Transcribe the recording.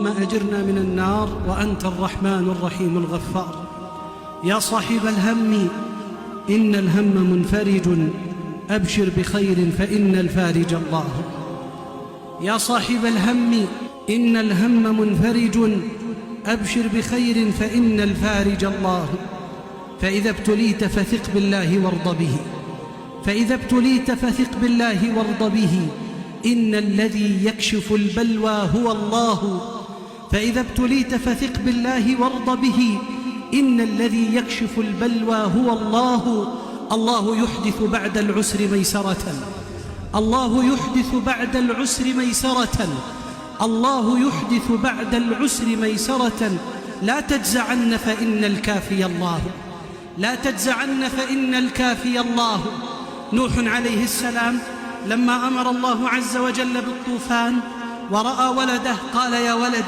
أجرنا من النار وأنت الرحمن الرحيم الغفار. يا صاحب الهم إن الهم منفرج، أبشر بخير فإن الفارج الله. يا صاحب الهم إن الهم منفرج، أبشر بخير فإن الفارج الله. فإذا ابتليت فثق بالله وارض به، فإذا ابتليت فثق بالله وارض به، إن الذي يكشف البلوى هو الله. فإذا ابتليت فثق بالله وارض به، إن الذي يكشف البلوى هو الله. الله يحدث بعد العسر ميسرة، الله يحدث بعد العسر ميسرة، الله يحدث بعد العسر ميسرة. لا تجزعن فإن الكافي الله، لا تجزعن فإن الكافي الله. نوح عليه السلام لما أمر الله عز وجل بالطوفان ورأى ولده قال: يا ولد